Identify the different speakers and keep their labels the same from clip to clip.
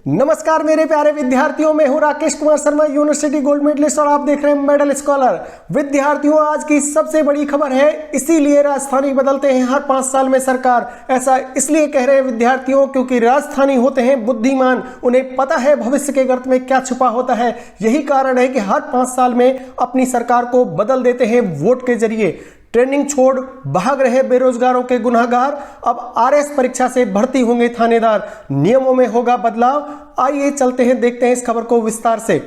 Speaker 1: नमस्कार मेरे प्यारे विद्यार्थियों, मैं हूं Rakesh Kumar Sharma, university gold medalist और आप देख रहे हैं मेडल स्कॉलर। विद्यार्थियों, आज की सबसे बड़ी खबर है, इसीलिए राजधानी बदलते हैं हर 5 साल में सरकार। ऐसा इसलिए कह रहे हैं विद्यार्थियों क्योंकि राजधानी होते हैं बुद्धिमान, उन्हें पता है भविष्य के गर्त में क्या छुपा होता है। यही कारण है कि हर 5 साल में अपनी सरकार को बदल देते हैं वोट के जरिए। ट्रेनिंग छोड़ भाग रहे बेरोजगारों के गुनाहगार अब आरएस परीक्षा से भर्ती होंगे थानेदार, नियमों में होगा बदलाव। आइए चलते हैं, देखते हैं इस खबर को विस्तार से।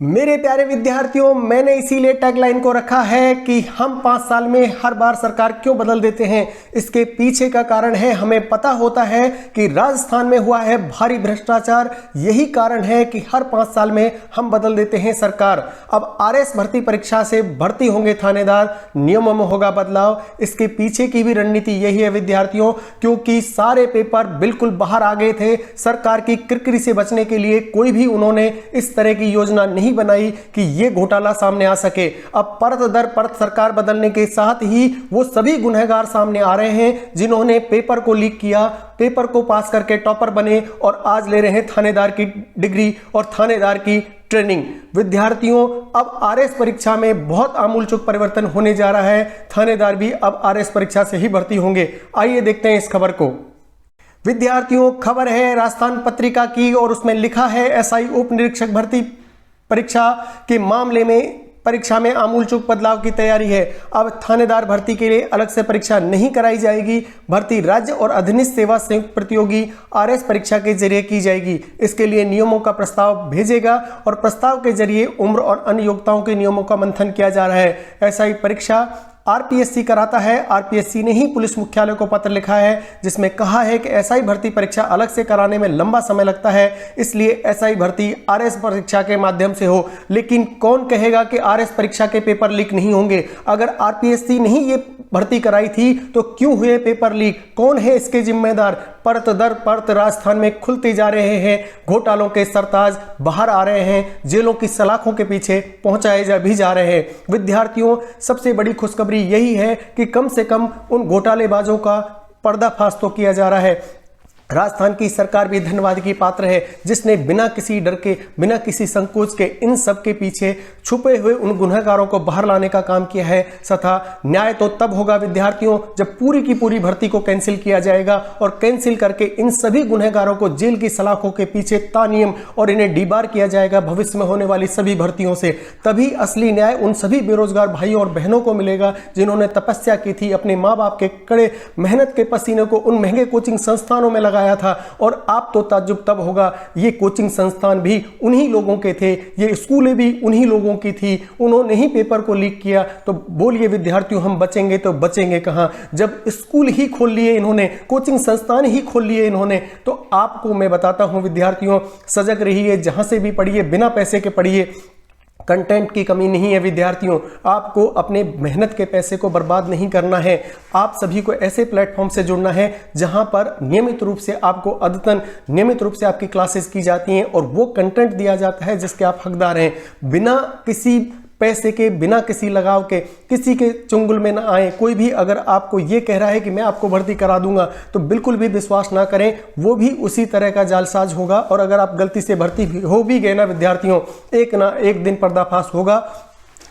Speaker 1: मेरे प्यारे विद्यार्थियों, मैंने इसीलिए टैगलाइन को रखा है कि हम 5 साल में हर बार सरकार क्यों बदल देते हैं। इसके पीछे का कारण है, हमें पता होता है कि राजस्थान में हुआ है भारी भ्रष्टाचार। यही कारण है कि हर 5 साल में हम बदल देते हैं सरकार। अब आरएस भर्ती परीक्षा से भर्ती होंगे थानेदार, नियमों में होगा बदलाव। इसके पीछे की भी रणनीति यही है विद्यार्थियों, क्योंकि सारे पेपर बिल्कुल बाहर आ गए थे। सरकार की किरकिरी से बचने के लिए कोई भी उन्होंने इस तरह की योजना नहीं बनाई कि ये घोटाला सामने आ सके। अब परत दर परत सरकार बदलने के साथ ही वो सभी गुनहगार सामने आ रहे हैं जिन्होंने पेपर को लीक किया, पेपर को पास करके टॉपर बने और आज ले रहे हैं थानेदार की डिग्री और थानेदार की ट्रेनिंग। विद्यार्थियों, अब आरएस परीक्षा में बहुत आमूलचूल परिवर्तन होने जा रहा है। थानेदार भी अब आरएस परीक्षा से ही भर्ती होंगे। आइए देखते हैं इस खबर को। विद्यार्थियों, खबर है राजस्थान पत्रिका की और उसमें लिखा है एसआई उप निरीक्षक भर्ती परीक्षा के मामले में परीक्षा में आमूलचूल बदलाव की तैयारी है। अब थानेदार भर्ती के लिए अलग से परीक्षा नहीं कराई जाएगी। भर्ती राज्य और अधीनस्थ सेवा संयुक्त प्रतियोगी आरएस परीक्षा के जरिए की जाएगी। इसके लिए नियमों का प्रस्ताव भेजेगा और प्रस्ताव के जरिए उम्र और अन्य योग्यताओं के नियमों का मंथन किया जा रहा है। ऐसा ही परीक्षा आरपीएससी कराता है। आरपीएससी ने ही पुलिस मुख्यालय को पत्र लिखा है जिसमें कहा है कि एसआई भर्ती परीक्षा अलग से कराने में लंबा समय लगता है, इसलिए एसआई भर्ती आरएस परीक्षा के माध्यम से हो। लेकिन कौन कहेगा कि आरएस परीक्षा के पेपर लीक नहीं होंगे? अगर आरपीएससी नहीं ये भर्ती कराई थी तो क्यों हुए पेपर लीक? कौन है इसके जिम्मेदार? परत दर परत राजस्थान में खुलते जा रहे हैं, घोटालों के सरताज बाहर आ रहे हैं, जेलों की सलाखों के पीछे पहुंचाए भी जा रहे हैं। विद्यार्थियों, सबसे बड़ी खुशखबरी यही है कि कम से कम उन घोटालेबाजों का पर्दाफाश तो किया जा रहा है। राजस्थान की सरकार भी धन्यवाद की पात्र है जिसने बिना किसी डर के, बिना किसी संकोच के इन सब के पीछे छुपे हुए उन गुनहगारों को बाहर लाने का काम किया है। तथा न्याय तो तब होगा विद्यार्थियों जब पूरी की पूरी भर्ती को कैंसिल किया जाएगा और कैंसिल करके इन सभी गुनहगारों को जेल की सलाखों के पीछे तानियम और इन्हें डीबार किया जाएगा भविष्य में होने वाली सभी भर्तियों से। तभी असली न्याय उन सभी बेरोजगार भाइयों और बहनों को मिलेगा जिन्होंने तपस्या की थी, अपने माँ बाप के कड़े मेहनत के पसीने को उन महंगे कोचिंग संस्थानों में लगाया था। और आप तो ताज्जुब तब होगा, ये कोचिंग संस्थान भी उन्हीं लोगों के थे, ये स्कूलें भी उन्हीं लोगों की थी, उन्होंने ही पेपर को लीक किया। तो बोलिए विद्यार्थियों, हम बचेंगे तो बचेंगे कहां? जब स्कूल ही खोल लिए इन्होंने, कोचिंग संस्थान ही खोल लिए इन्होंने, तो आपको मैं बताता हूं विद्यार्थियों, सजग रहिए, जहां से भी पढ़िए, बिना पैसे के पढ़िए। कंटेंट की कमी नहीं है विद्यार्थियों, आपको अपने मेहनत के पैसे को बर्बाद नहीं करना है। आप सभी को ऐसे प्लेटफॉर्म से जुड़ना है जहां पर नियमित रूप से आपको अद्यतन नियमित रूप से आपकी क्लासेस की जाती हैं और वो कंटेंट दिया जाता है जिसके आप हकदार हैं। बिना किसी पैसे के, बिना किसी लगाव के, किसी के चुंगल में ना आए। कोई भी अगर आपको ये कह रहा है कि मैं आपको भर्ती करा दूंगा तो बिल्कुल भी विश्वास ना करें, वो भी उसी तरह का जालसाज होगा। और अगर आप गलती से भर्ती हो भी गए ना विद्यार्थियों, एक ना एक दिन पर्दाफाश होगा।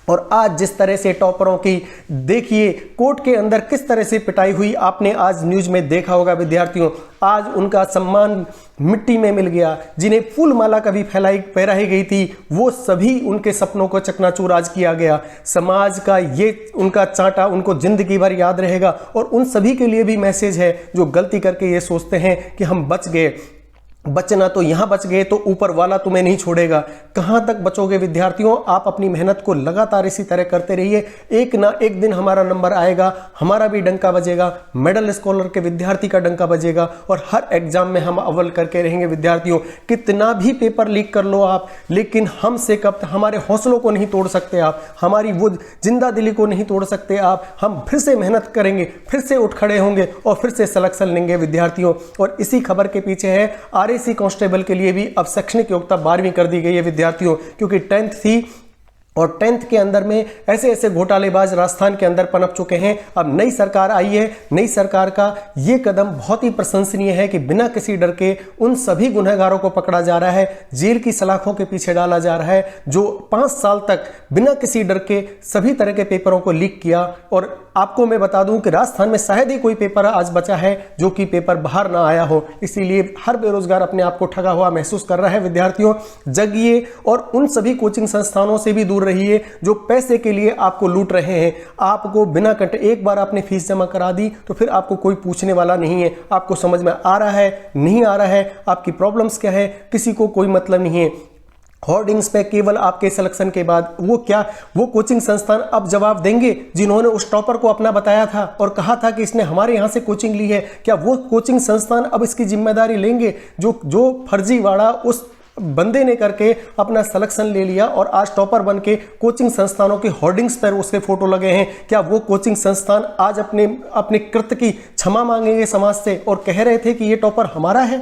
Speaker 1: और आज जिस तरह से टॉपरों की देखिए कोर्ट के अंदर किस तरह से पिटाई हुई, आपने आज न्यूज में देखा होगा विद्यार्थियों। आज उनका सम्मान मिट्टी में मिल गया। जिन्हें फूल माला कभी फहराई गई थी वो सभी उनके सपनों को चकनाचूर आज किया गया। समाज का ये उनका चांटा उनको जिंदगी भर याद रहेगा। और उन सभी के लिए भी मैसेज है जो गलती करके ये सोचते हैं कि हम बच गए। बचना तो यहां बच गए तो ऊपर वाला तुम्हें नहीं छोड़ेगा। कहां तक बचोगे विद्यार्थियों? आप अपनी मेहनत को लगातार इसी तरह करते रहिए, एक ना एक दिन हमारा नंबर आएगा, हमारा भी डंका बजेगा, मेडल स्कॉलर के विद्यार्थी का डंका बजेगा और हर एग्जाम में हम अव्वल करके रहेंगे विद्यार्थियों। कितना भी पेपर लीक कर लो आप, लेकिन हमसे कब हमारे हौसलों को नहीं तोड़ सकते आप, हमारी वो जिंदा दिली को नहीं तोड़ सकते आप। हम फिर से मेहनत करेंगे, फिर से उठ खड़े होंगे और फिर से सिलेक्शन लेंगे विद्यार्थियों। और इसी खबर के पीछे है आरएसी कांस्टेबल के लिए भी अब शैक्षणिक योग्यता 12वीं कर दी गई है विद्यार्थियों, क्योंकि 10th थी और 10th के अंदर में ऐसे ऐसे घोटालेबाज राजस्थान के अंदर पनप चुके हैं। अब नई सरकार आई है, नई सरकार का ये कदम बहुत ही प्रशंसनीय है कि बिना किसी डर के उन सभी गुनहगारों को पकड़ा जा रहा है, जेल की सलाखों के पीछे डाला जा रहा है जो 5 साल तक बिना किसी डर के सभी तरह के पेपरों को लीक किया। और आपको मैं बता दूं कि राजस्थान में शायद ही कोई पेपर आज बचा है जो कि पेपर बाहर ना आया हो, इसीलिए हर बेरोजगार अपने आप को ठगा हुआ महसूस कर रहा है। विद्यार्थियों जगिए और उन सभी कोचिंग संस्थानों से भी दूर रहिए जो पैसे के लिए आपको लूट रहे हैं। आपको बिना कटे एक बार आपने फीस जमा करा दी तो फिर आपको कोई पूछने वाला नहीं है। आपको समझ में आ रहा है, नहीं आ रहा है, आपकी प्रॉब्लम्स क्या है, किसी को कोई मतलब नहीं है। होर्डिंग्स पे केवल आपके सिलेक्शन के बाद वो कोचिंग संस्थान अब जवाब देंगे जिन्होंने उस टॉपर को अपना बताया था और कहा था कि इसने हमारे यहां से कोचिंग ली है। क्या वो कोचिंग संस्थान अब इसकी जिम्मेदारी लेंगे जो फर्जीवाड़ा उस बंदे ने करके अपना सिलेक्शन ले लिया और आज टॉपर बन के कोचिंग संस्थानों के होर्डिंग्स पर उसके फोटो लगे हैं? क्या वो कोचिंग संस्थान आज अपने कृत्य की क्षमा मांगेंगे समाज से और कह रहे थे कि ये टॉपर हमारा है,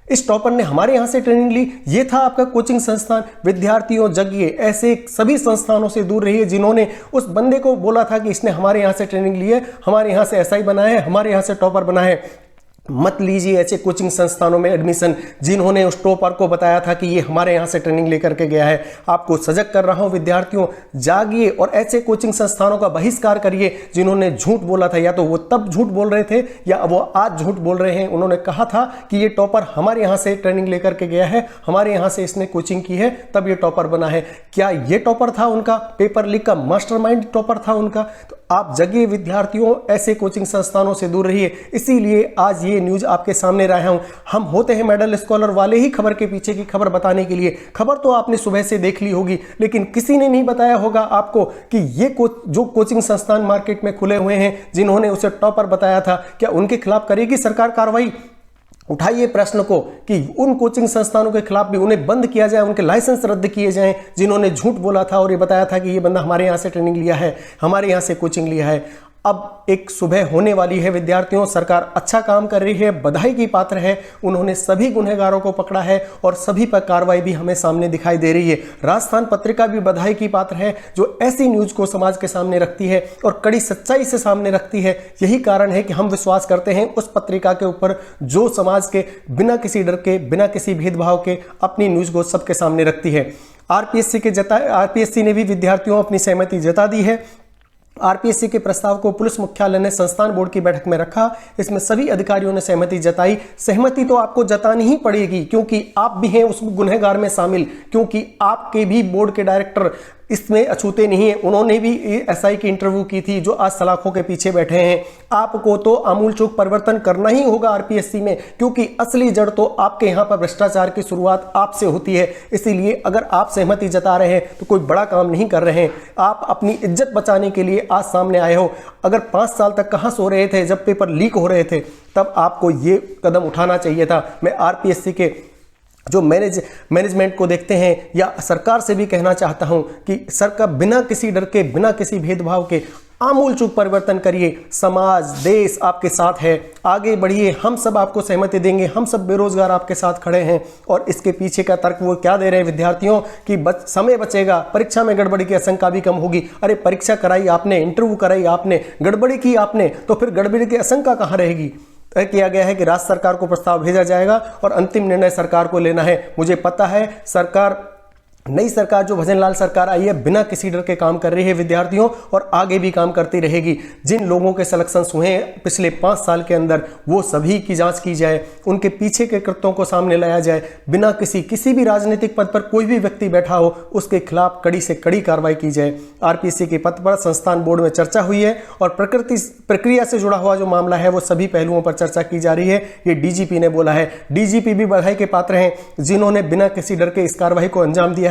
Speaker 1: इस टॉपर ने हमारे यहां से ट्रेनिंग ली, ये था आपका कोचिंग संस्थान? विद्यार्थियों जगिए, ऐसे सभी संस्थानों से दूर रहिए जिन्होंने उस बंदे को बोला था कि इसने हमारे यहां से ट्रेनिंग ली है, हमारे यहां से एसआई बना है, हमारे यहां से टॉपर बना है। मत लीजिए ऐसे कोचिंग संस्थानों में एडमिशन जिन्होंने उस टॉपर को बताया था कि ये हमारे यहाँ से ट्रेनिंग लेकर के गया है। आपको सजग कर रहा हूँ विद्यार्थियों, जागिए और ऐसे कोचिंग संस्थानों का बहिष्कार करिए जिन्होंने झूठ बोला था। या तो वो तब झूठ बोल रहे थे या वो आज झूठ बोल रहे हैं। उन्होंने कहा था कि ये टॉपर हमारे यहाँ से ट्रेनिंग लेकर के गया है, हमारे यहाँ से इसने कोचिंग की है, तब ये टॉपर बना है। क्या ये टॉपर था उनका? पेपर लीक का मास्टरमाइंड टॉपर था उनका? तो आप जगिए विद्यार्थियों, ऐसे कोचिंग संस्थानों से दूर रहिए। इसीलिए आज ये न्यूज आपके सामने लाया हूं। हम होते हैं मेडल स्कॉलर वाले ही खबर के पीछे की खबर बताने के लिए। खबर तो आपने सुबह से देख ली होगी, लेकिन किसी ने नहीं बताया होगा आपको कि ये जो कोचिंग संस्थान मार्केट में खुले हुए हैं जिन्होंने उसे टॉपर बताया था, क्या उनके खिलाफ करेगी सरकार कार्रवाई? उठाइए प्रश्न को कि उन कोचिंग संस्थानों के खिलाफ भी उन्हें बंद किया जाए, उनके लाइसेंस रद्द किए जाएं जिन्होंने झूठ बोला था और ये बताया था कि ये बंदा हमारे यहाँ से ट्रेनिंग लिया है, हमारे यहाँ से कोचिंग लिया है। अब एक सुबह होने वाली है विद्यार्थियों, सरकार अच्छा काम कर रही है, बधाई की पात्र है। उन्होंने सभी गुनहगारों को पकड़ा है और सभी पर कार्रवाई भी हमें सामने दिखाई दे रही है। राजस्थान पत्रिका भी बधाई की पात्र है जो ऐसी न्यूज को समाज के सामने रखती है और कड़ी सच्चाई से सामने रखती है। यही कारण है कि हम विश्वास करते हैं उस पत्रिका के ऊपर जो समाज के बिना किसी डर के, बिना किसी भेदभाव के अपनी न्यूज को सबके सामने रखती है। आरपीएससी ने भी विद्यार्थियों अपनी सहमति जता दी है। आरपीएससी के प्रस्ताव को पुलिस मुख्यालय ने संस्थान बोर्ड की बैठक में रखा। इसमें सभी अधिकारियों ने सहमति जताई। सहमति तो आपको जतानी ही पड़ेगी क्योंकि आप भी हैं उस गुनहगार में शामिल, क्योंकि आपके भी बोर्ड के डायरेक्टर इसमें अछूते नहीं है। उन्होंने भी एसआई की इंटरव्यू की थी जो आज सलाखों के पीछे बैठे हैं। आपको तो आमूलचूल परिवर्तन करना ही होगा आरपीएससी में, क्योंकि असली जड़ तो आपके यहाँ पर भ्रष्टाचार की शुरुआत आपसे होती है। इसीलिए अगर आप सहमति जता रहे हैं तो कोई बड़ा काम नहीं कर रहे हैं, आप अपनी इज्जत बचाने के लिए आज सामने आए हो। अगर 5 साल तक कहाँ सो रहे थे जब पेपर लीक हो रहे थे, तब आपको ये कदम उठाना चाहिए था। मैं आरपीएससी के जो मैनेजमेंट को देखते हैं या सरकार से भी कहना चाहता हूं कि सरकार बिना किसी डर के, बिना किसी भेदभाव के आमूलचूल परिवर्तन करिए। समाज, देश आपके साथ है, आगे बढ़िए। हम सब आपको सहमति देंगे, हम सब बेरोजगार आपके साथ खड़े हैं। और इसके पीछे का तर्क वो क्या दे रहे हैं विद्यार्थियों कि समय बचेगा, परीक्षा में गड़बड़ी की आशंका भी कम होगी। अरे परीक्षा कराई आपने, इंटरव्यू कराई आपने, गड़बड़ी की आपने, तो फिर गड़बड़ी की आशंका कहाँ रहेगी? तय किया गया है कि राज्य सरकार को प्रस्ताव भेजा जाएगा और अंतिम निर्णय सरकार को लेना है। मुझे पता है नई सरकार जो भजन लाल सरकार आई है बिना किसी डर के काम कर रही है विद्यार्थियों, और आगे भी काम करती रहेगी। जिन लोगों के सिलेक्शन हुए हैं पिछले 5 साल के अंदर, वो सभी की जांच की जाए, उनके पीछे के कृत्यों को सामने लाया जाए। बिना किसी भी राजनीतिक पद पर कोई भी व्यक्ति बैठा हो उसके खिलाफ कड़ी से कड़ी कार्रवाई की जाए। आरपीएससी के पद पर संस्थान बोर्ड में चर्चा हुई है और प्रक्रिया से जुड़ा हुआ जो मामला है वो सभी पहलुओं पर चर्चा की जा रही है। ये डीजीपी ने बोला है। डीजीपी भी बधाई के पात्र हैं जिन्होंने बिना किसी डर के इस कार्रवाई को अंजाम दिया है।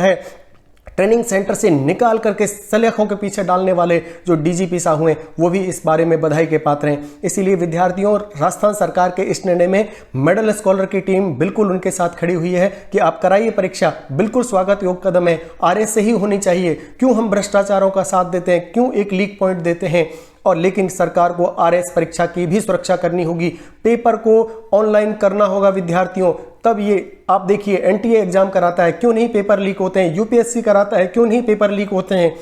Speaker 1: ट्रेनिंग सेंटर से निकाल करके सलाखों के पीछे डालने वाले जो डीजीपी साहब हैं वो भी इस बारे में बधाई के पात्र हैं। इसीलिए विद्यार्थियों, राजस्थान सरकार के इस निर्णय में मेडल स्कॉलर की टीम बिल्कुल उनके साथ खड़ी हुई है कि आप कराइए परीक्षा। बिल्कुल स्वागत योग्य कदम है, आरएस से ही होनी चाहिए। क्यों हम भ्रष्टाचारों का साथ देते हैं, क्यों एक लीक पॉइंट देते हैं? और लेकिन सरकार को आरएस परीक्षा की भी सुरक्षा करनी होगी, पेपर को ऑनलाइन करना होगा विद्यार्थियों। तब ये आप देखिए एनटीए एग्जाम कराता है, क्यों नहीं पेपर लीक होते हैं, यूपीएससी कराता है, क्यों नहीं पेपर लीक होते हैं।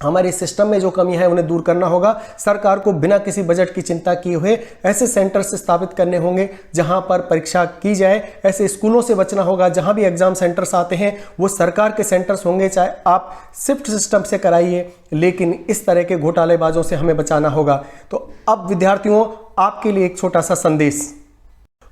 Speaker 1: हमारे सिस्टम में जो कमी है उन्हें दूर करना होगा। सरकार को बिना किसी बजट की चिंता किए हुए ऐसे सेंटर्स स्थापित करने होंगे जहां पर परीक्षा की जाए। ऐसे स्कूलों से बचना होगा जहां भी एग्जाम सेंटर्स आते हैं वो सरकार के सेंटर्स होंगे, चाहे आप शिफ्ट सिस्टम से कराइए, लेकिन इस तरह के घोटालेबाजों से हमें बचाना होगा। तो अब विद्यार्थियों आपके लिए एक छोटा सा संदेश।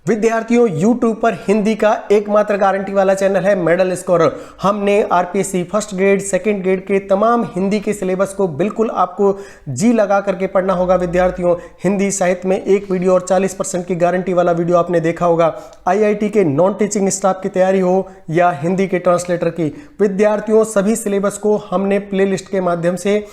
Speaker 1: विद्यार्थियों YouTube पर हिंदी का एकमात्र गारंटी वाला चैनल है मेडल स्कोरर। हमने RPSC first grade second grade के तमाम हिंदी के सिलेबस को बिल्कुल आपको जी लगा करके पढ़ना होगा विद्यार्थियों। हिंदी साहित्य में एक वीडियो और 40% की गारंटी वाला वीडियो आपने देखा होगा। आईआईटी के नॉन टीचिंग स्टाफ की तैयारी हो या हिंदी के ट्रांसलेटर की, विद्यार्थियों सभी सिलेबस को हमने प्लेलिस्ट के माध्यम से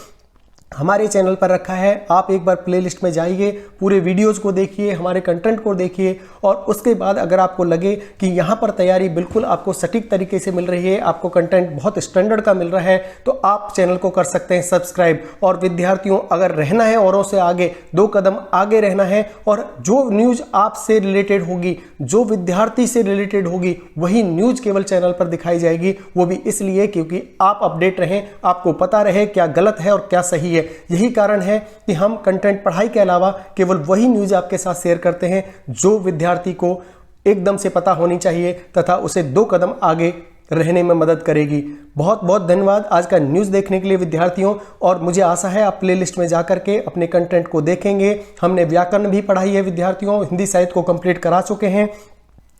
Speaker 1: हमारे चैनल पर रखा है। आप एक बार प्लेलिस्ट में जाइए, पूरे वीडियोस को देखिए, हमारे कंटेंट को देखिए और उसके बाद अगर आपको लगे कि यहाँ पर तैयारी बिल्कुल आपको सटीक तरीके से मिल रही है, आपको कंटेंट बहुत स्टैंडर्ड का मिल रहा है, तो आप चैनल को कर सकते हैं सब्सक्राइब। और विद्यार्थियों अगर रहना है औरों से आगे, 2 कदम आगे रहना है और जो न्यूज़ आपसे रिलेटेड होगी, जो विद्यार्थी से रिलेटेड होगी, वही न्यूज़ केवल चैनल पर दिखाई जाएगी। वो भी इसलिए क्योंकि आप अपडेट रहें, आपको पता रहे क्या गलत है और क्या सही है। यही कारण है कि हम कंटेंट पढ़ाई के अलावा केवल वही न्यूज़ आपके साथ शेयर करते हैं जो विद्यार्थी को एकदम से पता होनी चाहिए तथा उसे 2 कदम आगे रहने में मदद करेगी। बहुत बहुत धन्यवाद आज का न्यूज़ देखने के लिए विद्यार्थियों, और मुझे आशा है आप प्लेलिस्ट में जाकर के अपने कंटेंट को देखेंगे। हमने व्याकरण भी पढ़ाई है विद्यार्थियों, हिंदी साहित्य को कंप्लीट करा चुके हैं।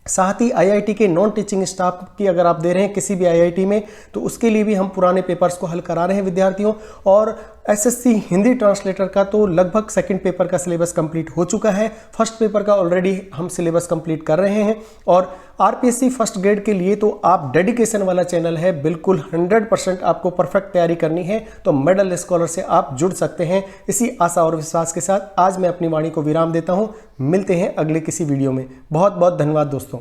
Speaker 1: साथ ही आईआईटी के नॉन टीचिंग स्टाफ की अगर आप दे रहे हैं किसी भी आईआईटी में, तो उसके लिए भी हम पुराने पेपर्स को हल करा रहे हैं विद्यार्थियों। और एसएससी हिंदी ट्रांसलेटर का तो लगभग सेकंड पेपर का सिलेबस कंप्लीट हो चुका है, फर्स्ट पेपर का ऑलरेडी हम सिलेबस कंप्लीट कर रहे हैं। और आरपीएससी फर्स्ट ग्रेड के लिए तो आप डेडिकेशन वाला चैनल है, बिल्कुल 100% आपको परफेक्ट तैयारी करनी है तो मेडल स्कॉलर से आप जुड़ सकते हैं। इसी आशा और विश्वास के साथ आज मैं अपनी वाणी को विराम देता हूं। मिलते हैं अगले किसी वीडियो में। बहुत बहुत धन्यवाद दोस्तों।